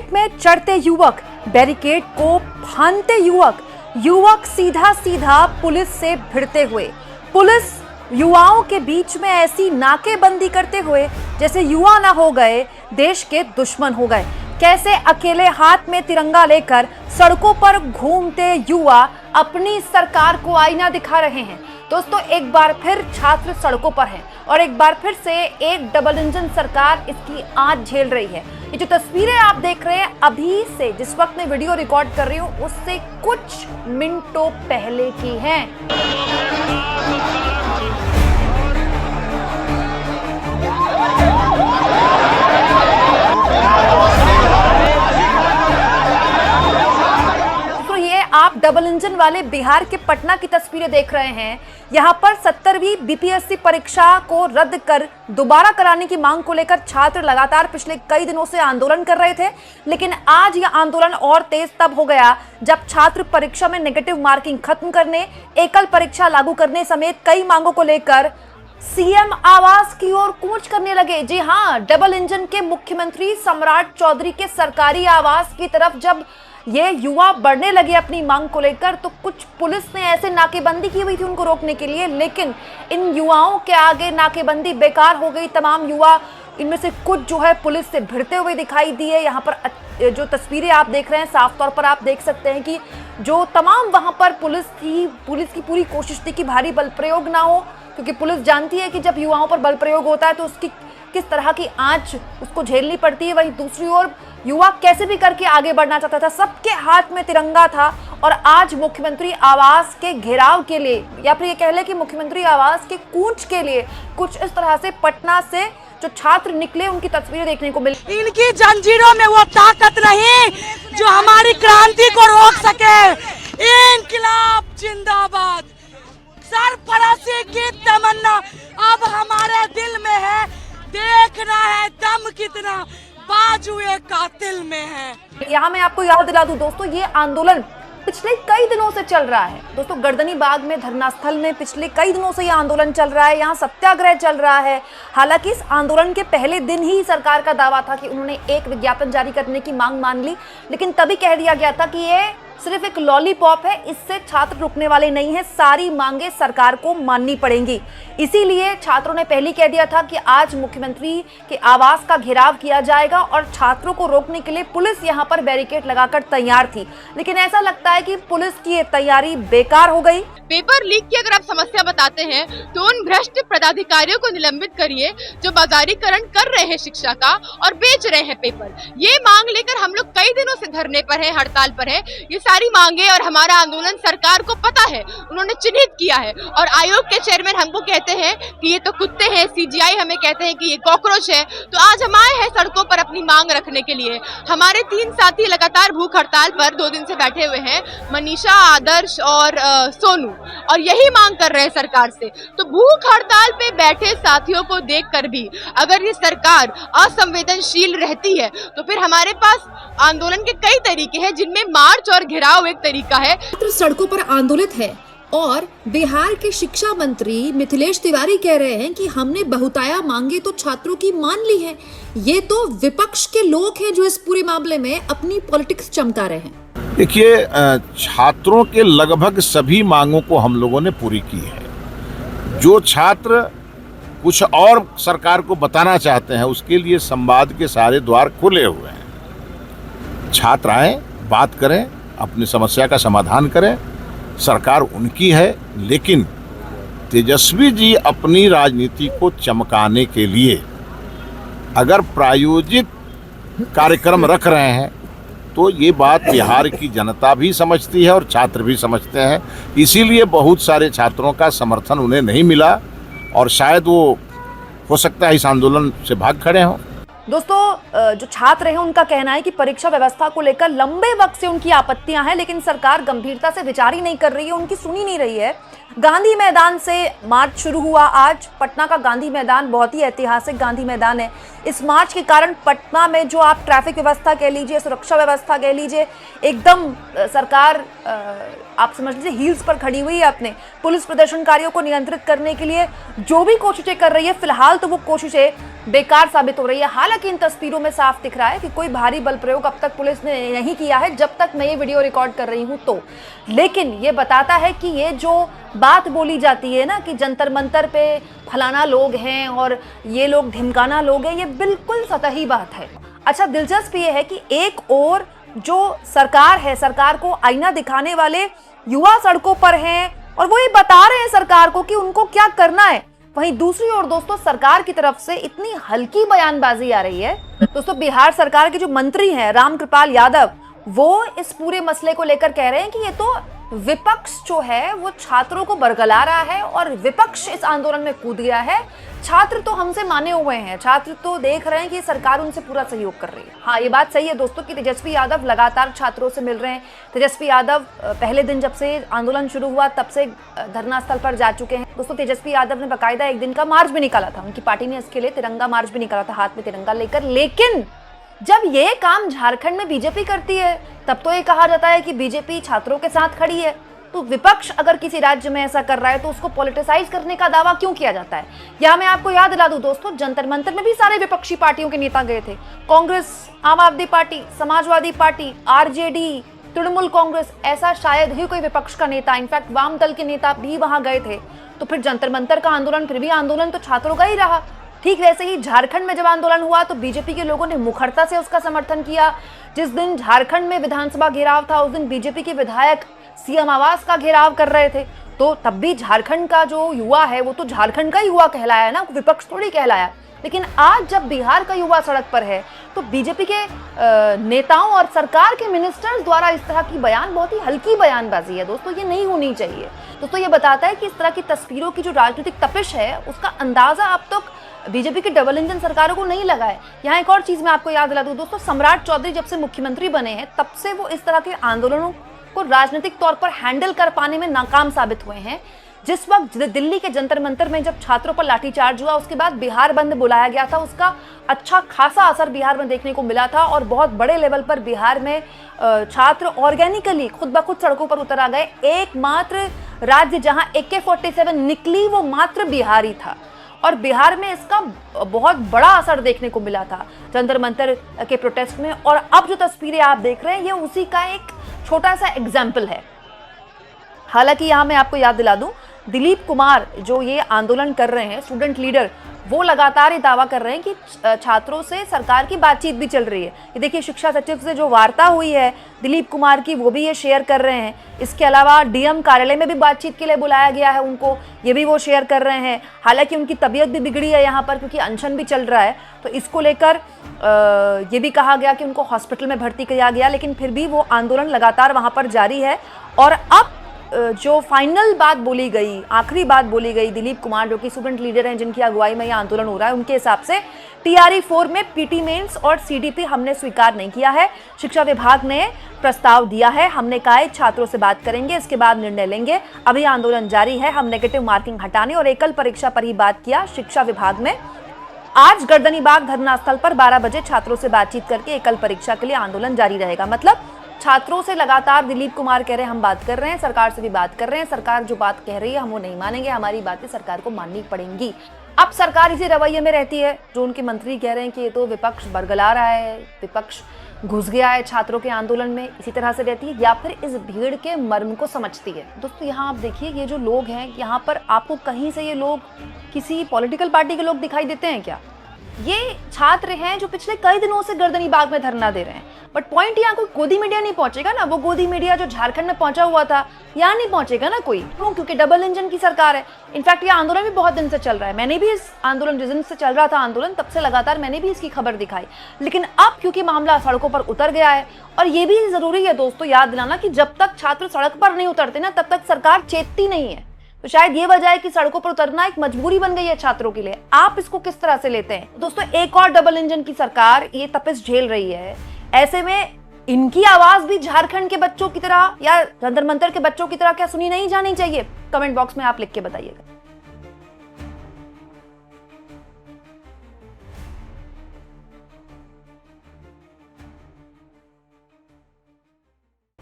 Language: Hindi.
बैरिकेड में चढ़ते युवक, बैरिकेड को फांदते युवक सीधा सीधा पुलिस से भिड़ते हुए, पुलिस युवाओं के बीच में ऐसी नाकेबंदी करते हुए जैसे युवा ना हो गए, देश के दुश्मन हो गए। कैसे अकेले हाथ में तिरंगा लेकर सड़कों पर घूमते युवा अपनी सरकार को आईना दिखा रहे हैं। दोस्तों, एक बार फिर छात्र सड़कों पर हैं और एक बार फिर से एक डबल इंजन सरकार इसकी आंच झेल रही है। ये जो तस्वीरें आप देख रहे हैं अभी से, जिस वक्त मैं वीडियो रिकॉर्ड कर रही हूँ उससे कुछ मिनटों पहले की हैं। आप डबल इंजन वाले बिहार के पटना की तस्वीरें देख रहे हैं। यहां पर 70वीं बीपीएससी परीक्षा को रद्द कर दोबारा कराने की मांग को लेकर छात्र लगातार पिछले कई दिनों से आंदोलन कर रहे थे, लेकिन आज यह आंदोलन और तेज तब हो गया जब छात्र परीक्षा में नेगेटिव मार्किंग खत्म करने, एकल परीक्षा लागू करने समेत कई मांगों को लेकर सीएम आवास की ओर कूच करने लगे। जी हां, डबल इंजन के मुख्यमंत्री सम्राट चौधरी के सरकारी आवास की तरफ जब ये युवा बढ़ने लगे अपनी मांग को लेकर, तो कुछ पुलिस ने ऐसे नाकेबंदी की हुई थी उनको रोकने के लिए, लेकिन इन युवाओं के आगे नाकेबंदी बेकार हो गई। तमाम युवा, इनमें से कुछ जो है पुलिस से भिड़ते हुए दिखाई दिए। यहाँ पर जो तस्वीरें आप देख रहे हैं, साफ तौर पर आप देख सकते हैं कि जो तमाम वहां पर पुलिस थी, पुलिस की पूरी कोशिश थी कि भारी बल प्रयोग ना हो, क्योंकि पुलिस जानती है कि जब युवाओं पर बल प्रयोग होता है तो उसकी किस तरह की आंच उसको झेलनी पड़ती है। वहीं दूसरी ओर युवा कैसे भी करके आगे बढ़ना चाहता था, सबके हाथ में तिरंगा था और आज मुख्यमंत्री आवास के घेराव के लिए, या फिर ये कह ले कि मुख्यमंत्री आवास के कूच के लिए कुछ इस तरह से पटना से जो छात्र निकले उनकी तस्वीरें देखने को मिली। इनकी जंजीरों में वो ताकत नहीं जो हमारी क्रांति को रोक सके। इंकलाब जिंदाबाद, सरफराजी की तमन्ना अब हमारे दिल में है, देखना है दम कितना बाजुए कातिल में है। यहाँ मैं आपको याद दिला दूं दोस्तों, ये आंदोलन पिछले कई दिनों से चल रहा है। दोस्तों, गर्दनी बाग में धरना स्थल में पिछले कई दिनों से ये आंदोलन चल रहा है, यहाँ सत्याग्रह चल रहा है। हालांकि इस आंदोलन के पहले दिन ही सरकार का दावा था कि उन्होंने एक विज्ञापन जारी करने की मांग मान ली, लेकिन तभी कह दिया गया था कि ये सिर्फ एक लॉलीपॉप है, इससे छात्र रुकने वाले नहीं है, सारी मांगे सरकार को माननी पड़ेंगी। इसीलिए छात्रों ने पहले कह दिया था कि आज मुख्यमंत्री के आवास का घेराव किया जाएगा और छात्रों को रोकने के लिए पुलिस यहां पर बैरिकेड लगाकर तैयार थी, लेकिन ऐसा लगता है कि पुलिस की ये तैयारी बेकार हो गई। पेपर लीक की अगर आप समस्या बताते हैं तो उन भ्रष्ट पदाधिकारियों को निलंबित करिए जो बाजारीकरण कर रहे हैं शिक्षा का और बेच रहे हैं पेपर। ये मांग लेकर हम लोग कई दिनों से धरने पर हैं, हड़ताल पर हैं। ये सारी मांगे और हमारा आंदोलन सरकार को पता है, उन्होंने चिन्हित किया है और आयोग के चेयरमैन हमको कहते हैं कि ये तो कुत्ते हैं, सीजीआई हमें कहते हैं कि ये कॉकरोच है। तो आज हम आए हैं सड़कों पर अपनी मांग रखने के लिए। हमारे 3 साथी लगातार भूख हड़ताल पर 2 दिन से बैठे हुए हैं, मनीषा, आदर्श और सोनू, और यही मांग कर रहे हैं सरकार से। तो भूख हड़ताल पे बैठे साथियों को देखकर भी अगर ये सरकार असंवेदनशील रहती है तो फिर हमारे पास आंदोलन के कई तरीके हैं, जिनमें मार्च और घेराव एक तरीका है। सड़कों पर आंदोलित है और बिहार के शिक्षा मंत्री मिथिलेश तिवारी कह रहे हैं कि हमने बहुताया मांगे तो छात्रों की मान ली है। ये तो विपक्ष के लोग हैं जो इस पूरे मामले में अपनी पॉलिटिक्स चमका रहे हैं। देखिए, छात्रों के लगभग सभी मांगों को हम लोगों ने पूरी की है। जो छात्र कुछ और सरकार को बताना चाहते हैं उसके लिए संवाद के सारे द्वार खुले हुए हैं। छात्र आए, बात करें, अपनी समस्या का समाधान करें, सरकार उनकी है। लेकिन तेजस्वी जी अपनी राजनीति को चमकाने के लिए अगर प्रायोजित कार्यक्रम रख रहे हैं तो ये बात बिहार की जनता भी समझती है और छात्र भी समझते हैं। इसीलिए बहुत सारे छात्रों का समर्थन उन्हें नहीं मिला और शायद वो हो सकता है इस आंदोलन से भाग खड़े हों। दोस्तों, जो छात्र हैं उनका कहना है कि परीक्षा व्यवस्था को लेकर लंबे वक्त से उनकी आपत्तियां हैं, लेकिन सरकार गंभीरता से विचार ही नहीं कर रही है, उनकी सुनी नहीं रही है। गांधी मैदान से मार्च शुरू हुआ। आज पटना का गांधी मैदान बहुत ही ऐतिहासिक गांधी मैदान है। इस मार्च के कारण पटना में जो आप ट्रैफिक व्यवस्था कह लीजिए, सुरक्षा व्यवस्था कह लीजिए, एकदम सरकार आप समझ लीजिए हील्स पर खड़ी हुई है। अपने पुलिस प्रदर्शनकारियों को नियंत्रित करने के लिए जो भी कोशिशें कर रही है, फिलहाल तो वो कोशिशें बेकार साबित हो रही है। हालांकि इन तस्वीरों में साफ दिख रहा है कि कोई भारी बल प्रयोग अब तक पुलिस ने नहीं किया है, जब तक मैं ये वीडियो रिकॉर्ड कर रही हूं तो। लेकिन ये बताता है कि ये जो बात बोली जाती है ना कि जंतर मंतर पे फलाना लोग हैं और ये लोग ढिमकाना लोग हैं, ये बिल्कुल सतही बात है। अच्छा, दिलचस्प ये है कि एक और जो सरकार है, सरकार को आईना दिखाने वाले युवा सड़कों पर हैं और वो ये बता रहे हैं सरकार को कि उनको क्या करना है। वहीं दूसरी ओर दोस्तों, सरकार की तरफ से इतनी हल्की बयानबाजी आ रही है। दोस्तों, बिहार सरकार के जो मंत्री हैं रामकृपाल यादव, वो इस पूरे मसले को लेकर कह रहे हैं कि ये तो विपक्ष जो है वो छात्रों को बरगला रहा है और विपक्ष इस आंदोलन में कूद गया है। छात्र तो हमसे माने हुए हैं, छात्र तो देख रहे हैं कि सरकार उनसे पूरा सहयोग कर रही है। हाँ, ये बात सही है दोस्तों कि तेजस्वी यादव लगातार छात्रों से मिल रहे हैं। तेजस्वी यादव पहले दिन जब से आंदोलन शुरू हुआ तब से धरना स्थल पर जा चुके हैं। दोस्तों, तेजस्वी यादव ने बाकायदा एक दिन का मार्च भी निकाला था, उनकी पार्टी ने इसके लिए तिरंगा मार्च भी निकाला था, हाथ में तिरंगा लेकर। लेकिन जब ये काम झारखंड में बीजेपी करती है तब तो ये कहा जाता है कि बीजेपी छात्रों के साथ खड़ी है। तो विपक्ष अगर किसी राज्य में ऐसा कर रहा है तो उसको पॉलिटिसाइज करने का दावा क्यों किया जाता है? या मैं आपको याद दिला दूं दोस्तों, जंतर मंतर में भी सारे विपक्षी पार्टियों के नेता गए थे। कांग्रेस, आम आदमी party, Samajwadi party, RJD, Trinamool Congress, ऐसा शायद ही कोई विपक्ष का नेता, इनफैक्ट वाम दल के नेता भी वहां गए थे। तो फिर जंतर मंतर का आंदोलन, फिर भी आंदोलन तो छात्रों का ही रहा। ठीक वैसे ही झारखंड में जब आंदोलन हुआ तो बीजेपी के लोगों ने मुखरता से उसका समर्थन किया। जिस दिन झारखंड में विधानसभा घेराव था उस दिन बीजेपी के विधायक सीएम आवास का घेराव कर रहे थे। तो तब भी झारखंड का जो युवा है वो तो झारखंड का युवा कहलाया ना, विपक्ष थोड़ी कहलाया। लेकिन आज जब बिहार का युवा सड़क पर है तो बीजेपी के नेताओं और सरकार के मिनिस्टर्स द्वारा इस तरह की बयान, बहुत ही हल्की बयानबाजी है दोस्तों, ये नहीं होनी चाहिए। दोस्तों, ये बताता है कि इस तरह की तस्वीरों की जो राजनीतिक तपिश है उसका अंदाजा अब तक बीजेपी की डबल इंजन सरकारों को नहीं लगा है। यहाँ एक और चीज मैं आपको याद दिला दूं दोस्तों, सम्राट चौधरी जब से मुख्यमंत्री बने हैं तब से वो इस तरह के आंदोलनों को राजनीतिक तौर पर हैंडल कर पाने में नाकाम साबित हुए हैं। जिस वक्त दिल्ली के जंतर मंतर में जब छात्रों पर लाठीचार्ज हुआ उसके बाद बिहार बंद बुलाया गया था, उसका अच्छा खासा असर बिहार में देखने को मिला था और बहुत बड़े लेवल पर बिहार में छात्र ऑर्गेनिकली खुद ब खुद सड़कों पर उतर आ गए। एकमात्र राज्य जहां AK-47 निकली वो मात्र बिहार ही था और बिहार में इसका बहुत बड़ा असर देखने को मिला था जंतर मंतर के प्रोटेस्ट में। और अब जो तस्वीरें आप देख रहे हैं ये उसी का एक छोटा सा एग्जाम्पल है। हालांकि यहाँ मैं आपको याद दिला दूं, दिलीप कुमार जो ये आंदोलन कर रहे हैं, स्टूडेंट लीडर, वो लगातार ये दावा कर रहे हैं कि छात्रों से सरकार की बातचीत भी चल रही है। ये देखिए, शिक्षा सचिव से जो वार्ता हुई है दिलीप कुमार की, वो भी ये शेयर कर रहे हैं। इसके अलावा डीएम कार्यालय में भी बातचीत के लिए बुलाया गया है उनको, ये भी वो शेयर कर रहे हैं। हालांकि उनकी तबीयत भी बिगड़ी है यहाँ पर क्योंकि अनशन भी चल रहा है, तो इसको लेकर ये भी कहा गया कि उनको हॉस्पिटल में भर्ती किया गया, लेकिन फिर भी वो आंदोलन लगातार वहाँ पर जारी है। और अब जो फाइनल बात बोली गई, आखिरी बात बोली गई, दिलीप कुमार जो कि स्टूडेंट लीडर हैं जिनकी अगुवाई में यह आंदोलन हो रहा है, उनके हिसाब से TRE-4 में PT मेंस और CDP हमने स्वीकार नहीं किया है। शिक्षा विभाग ने प्रस्ताव दिया है, हमने कहा छात्रों से बात करेंगे, इसके बाद निर्णय लेंगे। अभी आंदोलन जारी है, हम नेगेटिव मार्किंग हटाने और एकल परीक्षा पर ही बात किया शिक्षा विभाग में। आज गर्दनीबाग धरना स्थल पर 12 बजे छात्रों से बातचीत करके एकल परीक्षा के लिए आंदोलन जारी रहेगा। मतलब छात्रों से लगातार दिलीप कुमार कह रहे हैं हम बात कर रहे हैं, सरकार से भी बात कर रहे हैं, सरकार जो बात कह रही है हम वो नहीं मानेंगे, हमारी बातें सरकार को माननी पड़ेंगी। अब सरकार इसी रवैये में रहती है जो उनके मंत्री कह रहे हैं कि ये तो विपक्ष बरगला रहा है, विपक्ष घुस गया है छात्रों के आंदोलन में, इसी तरह से रहती है या फिर इस भीड़ के मर्म को समझती है। दोस्तों, यहाँ आप देखिए, ये जो लोग हैं यहाँ पर आपको कहीं से ये लोग किसी पॉलिटिकल पार्टी के लोग दिखाई देते हैं क्या? ये छात्र हैं जो पिछले कई दिनों से गर्दनीबाग में धरना दे रहे हैं। बट पॉइंट यहाँ कोई गोदी मीडिया नहीं पहुंचेगा ना, वो गोदी मीडिया जो झारखंड में पहुंचा हुआ था यहाँ नहीं पहुंचेगा ना कोई, क्योंकि डबल इंजन की सरकार है। इनफैक्ट ये आंदोलन भी बहुत दिन से चल रहा है, मैंने भी इस आंदोलन, जिस दिन से चल रहा था आंदोलन तब से लगातार मैंने भी इसकी खबर दिखाई। लेकिन अब क्योंकि मामला सड़कों पर उतर गया है, और ये भी जरूरी है दोस्तों याद दिलाना कि जब तक छात्र सड़क पर नहीं उतरते ना तब तक सरकार चेतती नहीं है। तो शायद ये वजह है कि सड़कों पर उतरना एक मजबूरी बन गई है छात्रों के लिए। आप इसको किस तरह से लेते हैं दोस्तों? एक और डबल इंजन की सरकार ये तपिश झेल रही है, ऐसे में इनकी आवाज भी झारखंड के बच्चों की तरह या जंतर मंतर के बच्चों की तरह क्या सुनी नहीं जानी चाहिए? कमेंट बॉक्स में आप लिख के बताइएगा।